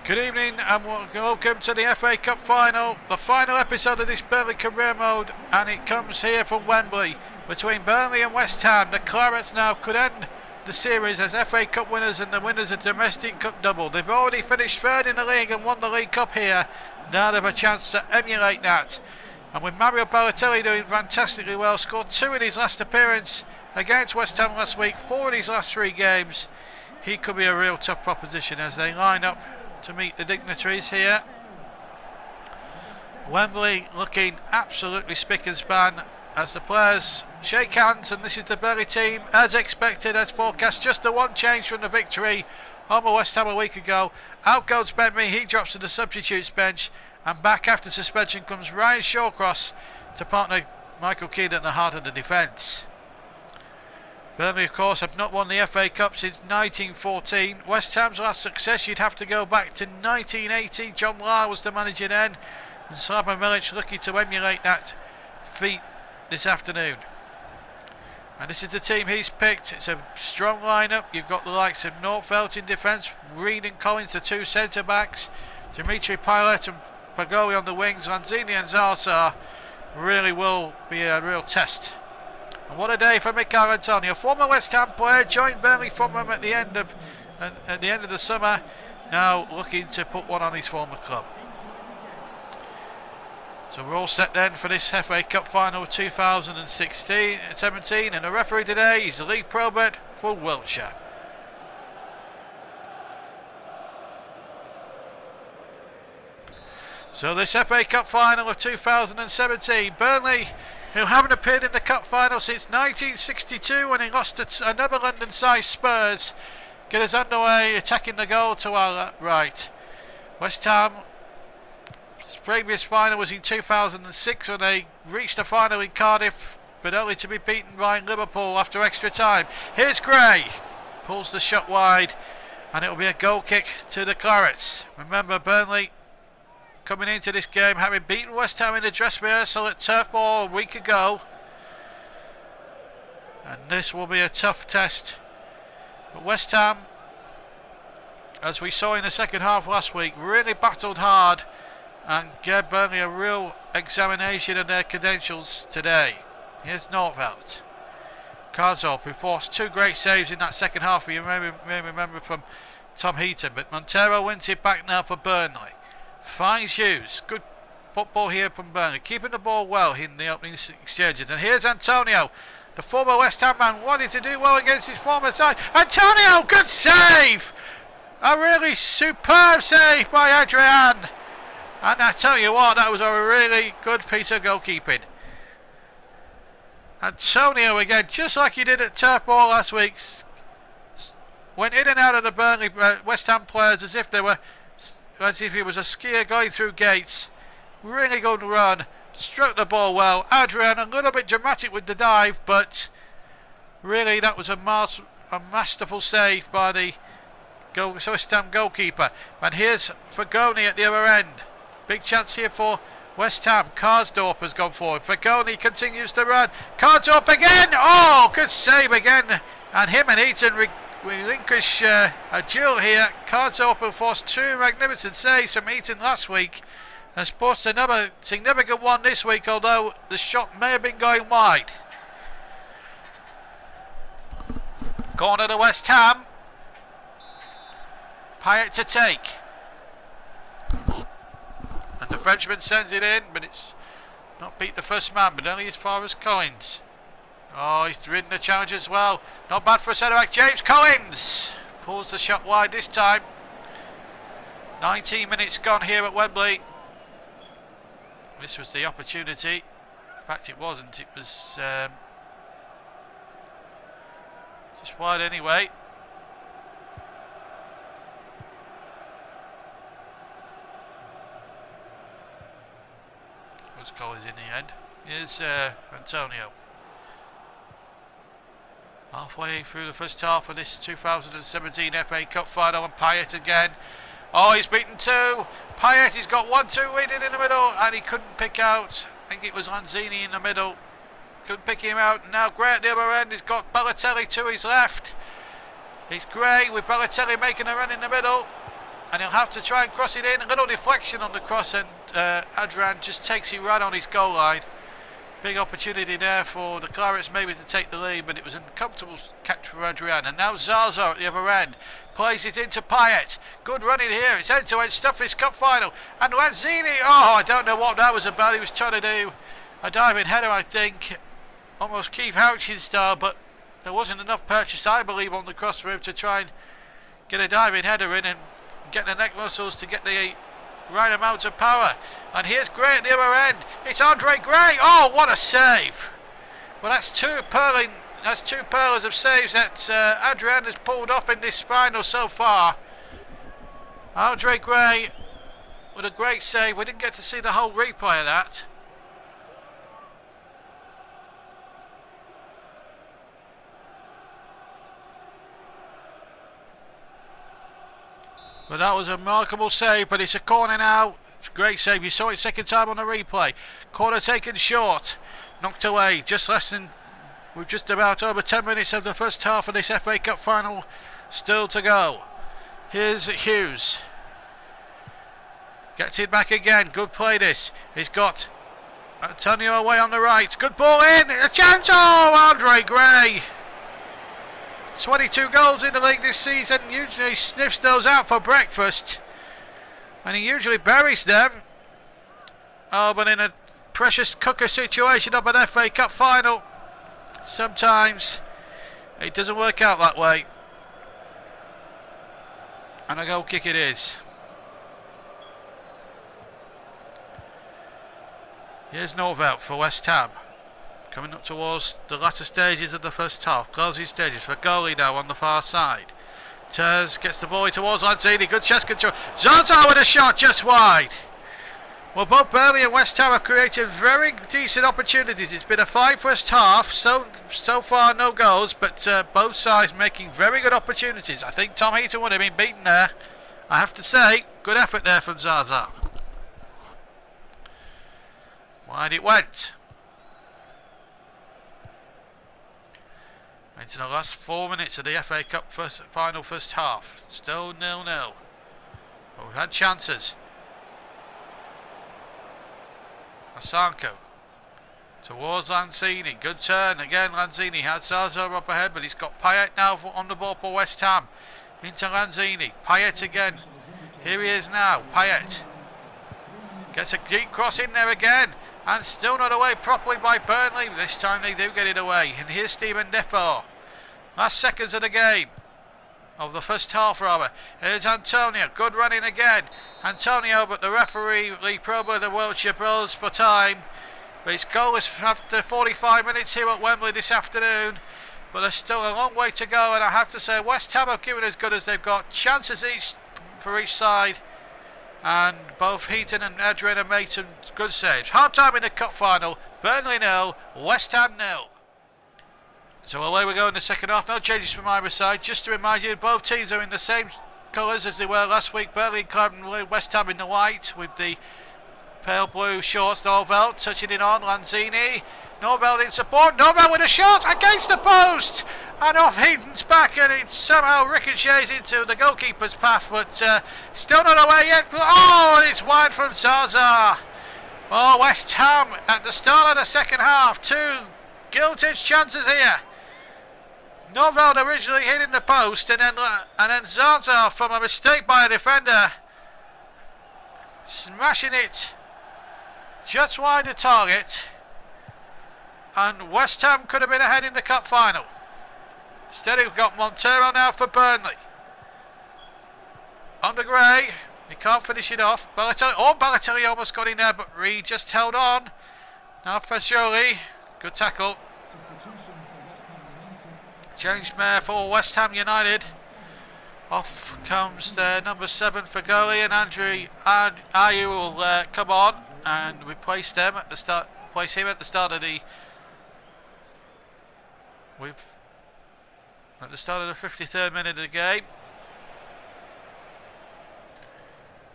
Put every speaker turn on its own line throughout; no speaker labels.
Good evening and welcome to the FA Cup final, the final episode of this Burnley Career Mode, and it comes here from Wembley between Burnley and West Ham. The Clarets now could end the series as FA Cup winners and the winners of domestic cup double. They've already finished third in the league and won the League Cup here. Now they have a chance to emulate that. And with Mario Balotelli doing fantastically well, scored 2 in his last appearance against West Ham last week, 4 in his last 3 games. He could be a real tough proposition as they line up to meet the dignitaries here. Wembley looking absolutely spick and span as the players shake hands, and this is the Burnley team as expected, as forecast. Just the one change from the victory over West Ham a week ago. Out goes Bentley, he drops to the substitutes bench, and back after suspension comes Ryan Shawcross to partner Michael Keane at the heart of the defence. Burnley, of course, have not won the FA Cup since 1914. West Ham's last success, you'd have to go back to 1980. John Lahr was the manager then, and Slaven Milic looking to emulate that feat this afternoon. And this is the team he's picked. It's a strong lineup. You've got the likes of Nordfeldt in defence, Reed and Collins, the 2 centre-backs, Dimitri Payet and Pagoli on the wings. Lanzini and Zarsar really will be a real test. And what a day for Mikel Antonio, former West Ham player, joined Burnley from him at the end of the summer, now looking to put one on his former club. So we're all set then for this FA Cup final 2016-17, and the referee today is Lee Probert for Wiltshire. So this FA Cup final of 2017, Burnley, who haven't appeared in the cup final since 1962 when he lost to another London-sized Spurs, get us underway, attacking the goal to our right. West Ham's previous final was in 2006 when they reached the final in Cardiff, but only to be beaten by Liverpool after extra time. Here's Gray, pulls the shot wide, and it will be a goal kick to the Clarets. Remember, Burnley coming into this game having beaten West Ham in the dress rehearsal at Turf Moor a week ago, and this will be a tough test. But West Ham, as we saw in the second half last week, really battled hard and gave Burnley a real examination of their credentials today. Here's Nordfeldt. Karsdorp, who forced 2 great saves in that second half, you may remember from Tom Heaton, but Montero wins it back now for Burnley. Finds Hughes. Good football here from Burnley, keeping the ball well in the opening exchanges. And here's Antonio, the former West Ham man, wanting to do well against his former side. Antonio, good save! A really superb save by Adrian. And I tell you what, that was a really good piece of goalkeeping. Antonio again, just like he did at Turf Moor last week, went in and out of the Burnley West Ham players as if he was a skier going through gates. Really good run, struck the ball well. Adrian a little bit dramatic with the dive, but really that was a masterful save by the West Ham goalkeeper. And here's Fagoni at the other end. Big chance here for West Ham. Karsdorp has gone forward. Fagoni continues to run. Karsdorp again. Oh, good save again. And him and Eaton relinquish a duel here. Karsdorp will force 2 magnificent saves from Eaton last week and sports another significant one this week, although the shot may have been going wide. Corner to West Ham. Payet to take. And the Frenchman sends it in, but it's not beat the first man, but only as far as Collins. Oh, he's ridden the challenge as well. Not bad for a centre-back. James Collins pulls the shot wide this time. 19 minutes gone here at Wembley. This was the opportunity. In fact, it wasn't. It was just wide anyway. Was Collins in the end. Here's Antonio. Halfway through the first half of this 2017 FA Cup final, and Payet again. Oh, he's beaten 2. Payet, he's got 1-2 waiting in the middle, and he couldn't pick out. I think it was Lanzini in the middle. Couldn't pick him out. Now Gray at the other end. He's got Balotelli to his left. It's Gray with Balotelli making a run in the middle. and he'll have to try and cross it in. A little deflection on the cross, and Adrian just takes it right on his goal line. Big opportunity there for the Clarets maybe to take the lead, but it was a comfortable catch for Adrian. And now Zaza at the other end plays it into Payet. Good running here. It's end-to-end stuff. This cup final. And Lanzini, oh, I don't know what that was about. He was trying to do a diving header, I think. Almost Keith Houchin style, but there wasn't enough purchase, I believe, on the cross for him to try and get a diving header in and get the neck muscles to get the right amount of power. And here's Gray at the other end. It's Andre Gray. Oh, what a save! Well, that's two pearls of saves that Adrian has pulled off in this final so far. Andre Gray with a great save. We didn't get to see the whole replay of that. But that was a remarkable save, but it's a corner now. It's a great save. You saw it second time on the replay. Corner taken short. Knocked away. We're just about over 10 minutes of the first half of this FA Cup final still to go. Here's Hughes. Gets it back again. Good play this. He's got Antonio away on the right. Good ball in. A chance. Oh, Andre Gray. 22 goals in the league this season. Usually sniffs those out for breakfast, and he usually buries them. Oh, but in a precious cooker situation of an FA Cup final, sometimes it doesn't work out that way. And a goal kick it is. Here's Norvelt for West Ham. Coming up towards the latter stages of the first half. Closing stages for goalie now on the far side. Ters gets the ball towards Lanzini. Good chest control. Zaza with a shot just wide. Well, both Burnley and West Ham have created very decent opportunities. It's been a fine first half. So far no goals, but both sides making very good opportunities. I think Tom Heaton would have been beaten there. I have to say, good effort there from Zaza. Wide it went. Into the last 4 minutes of the FA Cup final first half. Still 0-0. But we've had chances. Asanko towards Lanzini. Good turn again. Lanzini had Zaza up ahead, but he's got Payet now on the ball for West Ham. Into Lanzini. Payet again. Here he is now. Payet gets a deep cross in there again. And still not away properly by Burnley. This time they do get it away. And here's Stephen Defoe. Last seconds of the game. Of the first half rather. Here's Antonio. Good running again. Antonio, but the referee, Lee Prober, the Wiltshire Bros for time. But it's goalless after 45 minutes here at Wembley this afternoon. But there's still a long way to go. And I have to say, West Ham have given as good as they've got. Chances for each side. And both Heaton and Adrian have made some good saves. Hard time in the cup final. Burnley 0, West Ham 0. So away we go in the second half. No changes from either side. Just to remind you, both teams are in the same colours as they were last week. Burnley in claret and West Ham in the white, with the pale blue shorts. Norvelt touching it on. Lanzini. Norvelt in support. Norvelt with a shot against the post. And off Heaton's back, and it somehow ricochets into the goalkeeper's path, but still not away yet. Oh, it's wide from Zaza. Oh, West Ham at the start of the second half. Two gilt-edged chances here. Norvelt originally hitting the post, and then Zaza from a mistake by a defender smashing it just wide the target. And West Ham could have been ahead in the cup final. Instead we've got Montero now for Burnley. Under Gray. He can't finish it off. Balotelli almost got in there, but Reed just held on. Now Fascioli. Good tackle. Change there for West Ham United. Off comes the number 7 for goalie, and Andrew and Ayew will come on and replace them at the start. Place him at the start of the. At the start of the 53rd minute of the game.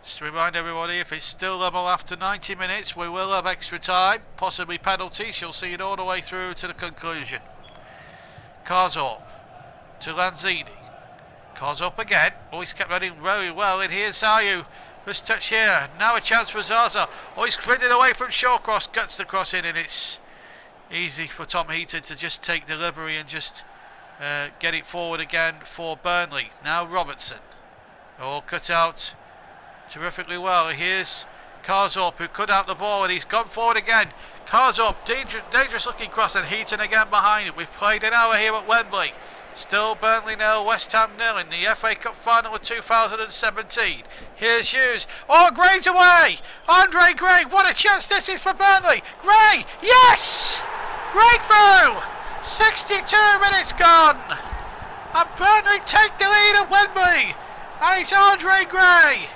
Just to remind everybody, if it's still level after 90 minutes, we will have extra time, possibly penalties. You'll see it all the way through to the conclusion. Karsdorp to Lanzini. Calls up again. Oh, he's kept running very well. And here's Ayew. First touch here. Now a chance for Zaza. Oh, he's sprinted away from Shawcross. Gets the cross in, and it's easy for Tom Heaton to just take delivery and just get it forward again for Burnley. Now Robertson. Oh, cut out terrifically well. Here's Karsdorp, who cut out the ball, and he's gone forward again. Karsdorp, dangerous looking cross, and Heaton again behind it. We've played an hour here at Wembley. Still Burnley 0, West Ham 0 in the FA Cup final of 2017. Here's Hughes. Oh, Gray's away! Andre Gray, what a chance this is for Burnley! Gray, yes! Breakthrough! 62 minutes gone! And Burnley take the lead at Wembley! And it's Andre Gray!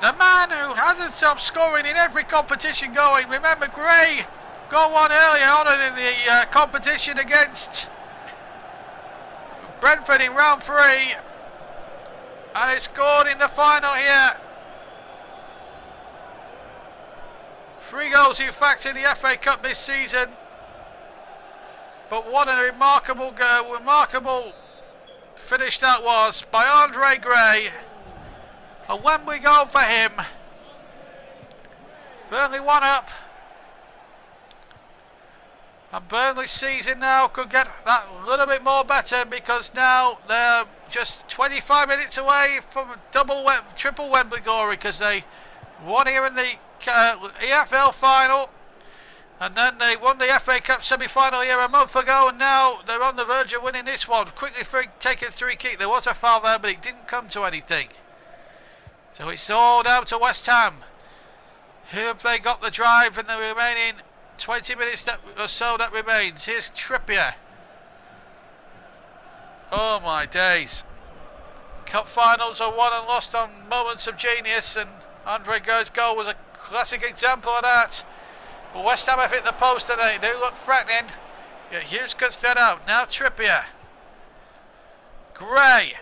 The man who hasn't stopped scoring in every competition going. Remember, Gray got one earlier on in the competition against Brentford in round 3, and he scored in the final here. 3 goals in fact in the FA Cup this season, but what a remarkable finish that was by Andre Gray. A Wembley goal for him. Burnley 1 up. And Burnley's season now could get that a little bit more better, because now they're just 25 minutes away from triple Wembley glory, because they won here in the EFL final, and then they won the FA Cup semi-final here a month ago, and now they're on the verge of winning this one. Quickly taking 3 kick. There was a foul there, but it didn't come to anything. So it's all down to West Ham. Here have they got the drive in the remaining 20 minutes or so that remains. Here's Trippier. Oh my days. Cup finals are won and lost on moments of genius, and Andre Gray's goal was a classic example of that. But West Ham have hit the post and they do look threatening. Yeah, Hughes cuts that out. Now Trippier. Gray.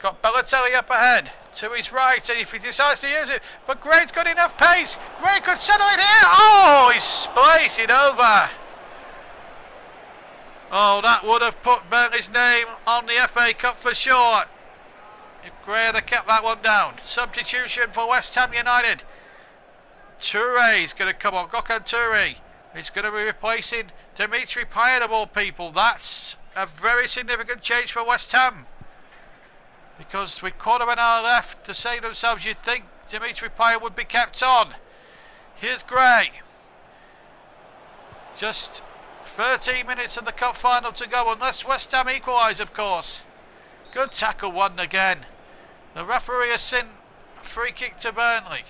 Got Balotelli up ahead to his right, and if he decides to use it, but Gray's got enough pace. Gray could settle it here. Oh, he's spliced it over. Oh, that would have put Burnley's name on the FA Cup for sure if Gray had kept that one down. Substitution for West Ham United. Touré's going to come on. Gökhan Touré is going to be replacing Dimitri Payet of all people. That's a very significant change for West Ham, because with quarter of an hour left to save themselves, you'd think Dimitri Payet would be kept on. Here's Gray. Just 13 minutes of the cup final to go, unless West Ham equalise, of course. Good tackle, won again. The referee has sent a free kick to Burnley.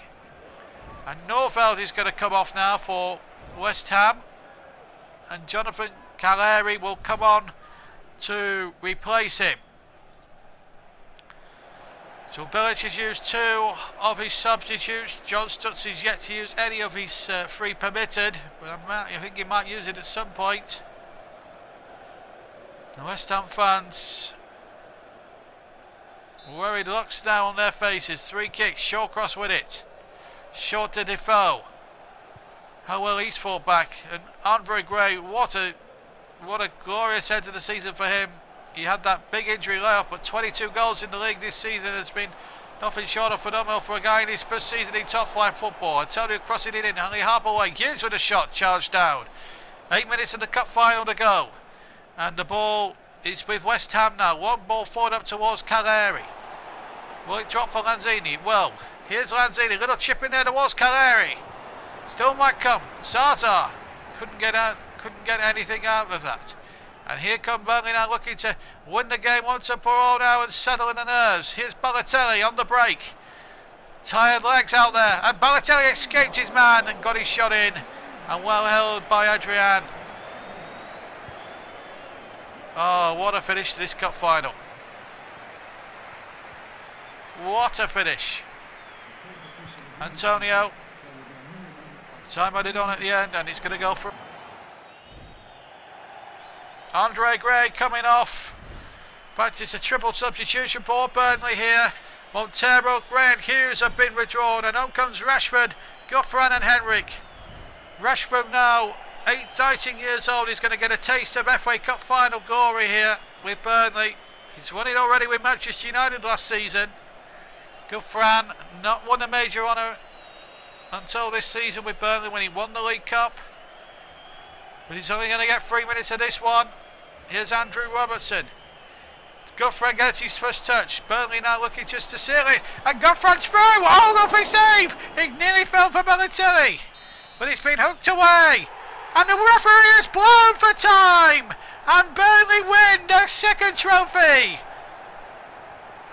And Norveld is going to come off now for West Ham. And Jonathan Calleri will come on to replace him. So Bilic has used 2 of his substitutes. John Stutz is yet to use any of his 3 permitted, but I think he might use it at some point. The West Ham fans, worried looks now on their faces. 3 kicks, Shawcross with it. Short to Defoe. How well he's fought back. And Andre Gray, what a glorious end to the season for him. He had that big injury layoff, but 22 goals in the league this season has been nothing short of phenomenal for a guy in his first season in top flight football. Antonio crossing it in, only half away. Hughes with a shot, charged down. 8 minutes of the cup final to go. And the ball is with West Ham now. 1 ball forward up towards Calleri. Will it drop for Lanzini? Well, here's Lanzini. Little chip in there towards Calleri. Still might come. Sartar couldn't get anything out of that. And here come Burnley now, looking to win the game once and for all now and settle in the nerves. Here's Balotelli on the break. Tired legs out there. And Balotelli escaped his man and got his shot in. And well held by Adrian. Oh, what a finish to this cup final. What a finish. Antonio. Time added on at the end, and he's going to go for... Andre Gray coming off. In fact, it's a triple substitution for Burnley here. Montero, Gray and Hughes have been withdrawn, and on comes Rashford, Goffran and Henrik. Rashford now 19 years old, is going to get a taste of FA Cup final glory here with Burnley. He's won it already with Manchester United last season. Good Fran, not won a major honour until this season with Burnley when he won the League Cup. But he's only going to get 3 minutes of this one. Here's Andrew Robertson. Guthrie gets his first touch. Burnley now looking just to seal it. And Guthrie's through! Oh, lovely save! He nearly fell for Balotelli. But it's been hooked away. And the referee has blown for time. And Burnley win their second trophy.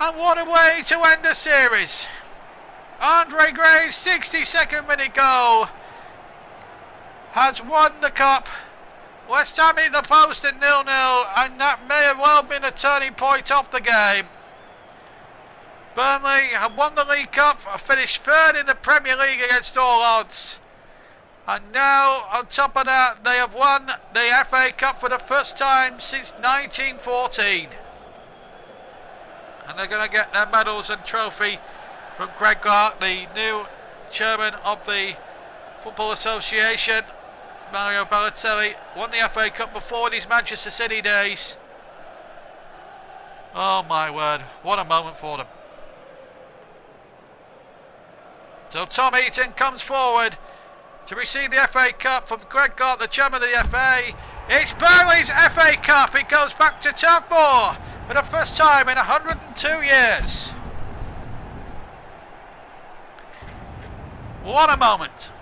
And what a way to end the series. Andre Gray's 62nd minute goal has won the cup. West Ham hit the post at 0-0, and that may have well been a turning point of the game. Burnley have won the League Cup, finished third in the Premier League against all odds. And now, on top of that, they have won the FA Cup for the first time since 1914. And they're going to get their medals and trophy from Greg Clark, the new chairman of the Football Association. Mario Balotelli won the FA Cup before these Manchester City days. Oh my word, what a moment for them. So Tom Heaton comes forward to receive the FA Cup from Greg Gott, the chairman of the FA. It's Burnley's FA Cup. It goes back to Turf Moor for the first time in 102 years. What a moment.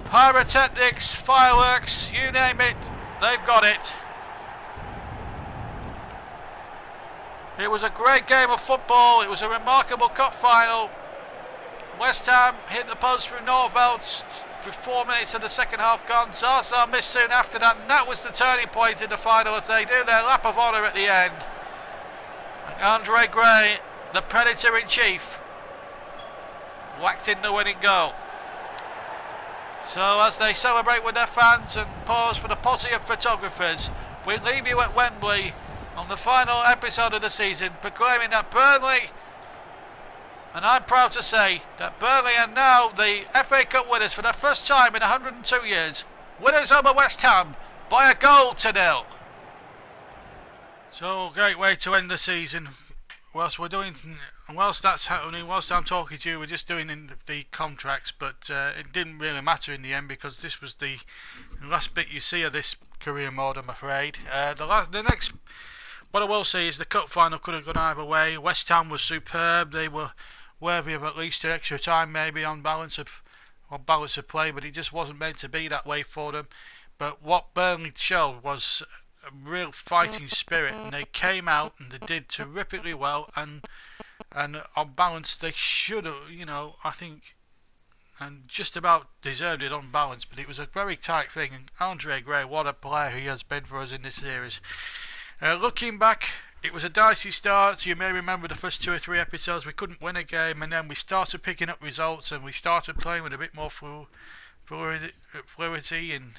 Pyrotechnics, fireworks, you name it, they've got it. It was a great game of football. It was a remarkable cup final. West Ham hit the post through Norveld with 4 minutes of the second half gone. Zaza missed soon after that, and that was the turning point in the final as they do their lap of honour at the end. And Andre Gray, the Predator-in-Chief, whacked in the winning goal. So as they celebrate with their fans and pause for the posse of photographers, we leave you at Wembley on the final episode of the season, proclaiming that Burnley, and I'm proud to say that Burnley are now the FA Cup winners for the first time in 102 years. Winners over West Ham by a goal to 0. So great way to end the season. Whilst that's happening, whilst I'm talking to you, we're just doing in the contracts, but it didn't really matter in the end because this was the last bit you see of this career mode, I'm afraid. The next, what I will say is the cup final could have gone either way. West Ham was superb. They were worthy of at least extra time, maybe on balance of play, but it just wasn't meant to be that way for them. But what Burnley showed was a real fighting spirit, and they came out and they did terrifically well, and on balance they should have, I think, and just about deserved it on balance, but it was a very tight thing. And Andre Gray, what a player he has been for us in this series. Looking back, it was a dicey start. You may remember the first 2 or 3 episodes we couldn't win a game, and then we started picking up results and we started playing with a bit more fluidity and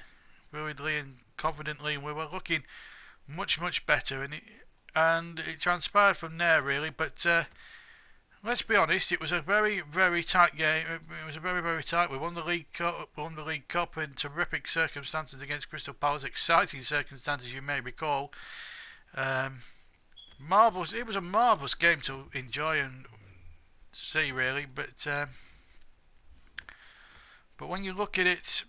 fluidly and confidently, and we were looking much better, and it transpired from there really. But let's be honest, it was a very tight game. It was a very tight. We won the League Cup in terrific circumstances against Crystal Palace, exciting circumstances you may recall. Marvellous. It was a marvellous game to enjoy and see really, but when you look at it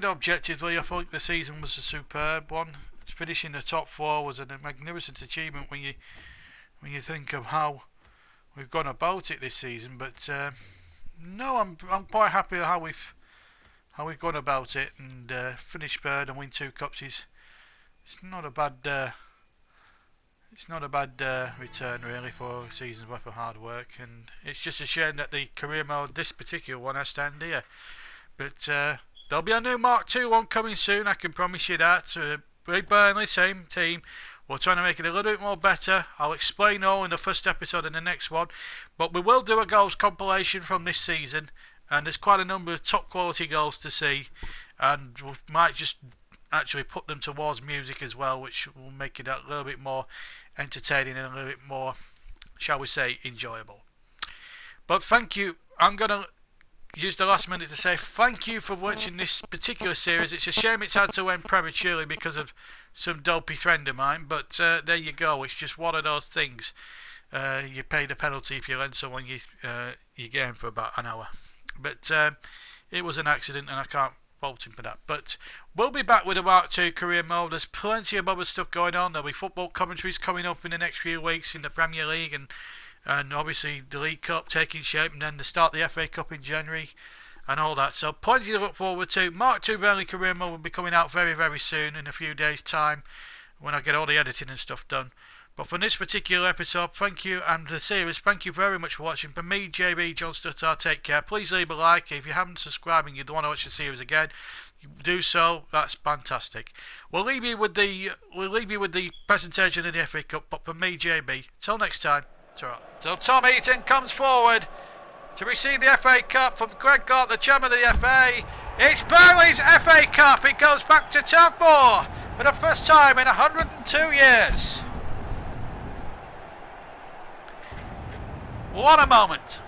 objectively, I thought the season was a superb one. Finishing the top 4 was a magnificent achievement when you think of how we've gone about it this season. But no, I'm quite happy how we've gone about it, and finish third and win 2 cups it's not a bad return really for a season's worth of hard work. And it's just a shame that the career mode, this particular one, has to end here. But there'll be a new Mark II one coming soon, I can promise you that. Burnley, same team. We're trying to make it a little bit more better. I'll explain all in the first episode in the next one. But we will do a goals compilation from this season, and there's quite a number of top quality goals to see, and we might just actually put them towards music as well, which will make it a little bit more entertaining and a little bit more, shall we say, enjoyable. But thank you. I'm going to use the last minute to say thank you for watching this particular series. It's a shame it's had to end prematurely because of some dopey friend of mine, but there you go. It's just one of those things. You pay the penalty if you lend someone your game for about an hour. But it was an accident and I can't fault him for that. But we'll be back with a Mark II career mode. There's plenty of other stuff going on. There'll be football commentaries coming up in the next few weeks in the Premier League, and obviously the League Cup taking shape, and then the start of the FA Cup in January and all that. So plenty to look forward to. Mark II Burnley Career Mode will be coming out very, very soon, in a few days' time, when I get all the editing and stuff done. But for this particular episode, thank you, and the series, thank you very much for watching. For me, JB, John Stuttar, take care. Please leave a like. If you haven't subscribed and you don't want to watch the series again, you do so. That's fantastic. We'll leave you with the presentation of the FA Cup. But for me, JB, till next time. So Tom Eaton comes forward to receive the FA Cup from Greg Gort, the chairman of the FA. It's Burnley's FA Cup. It goes back to Turf Moor for the first time in 102 years. What a moment.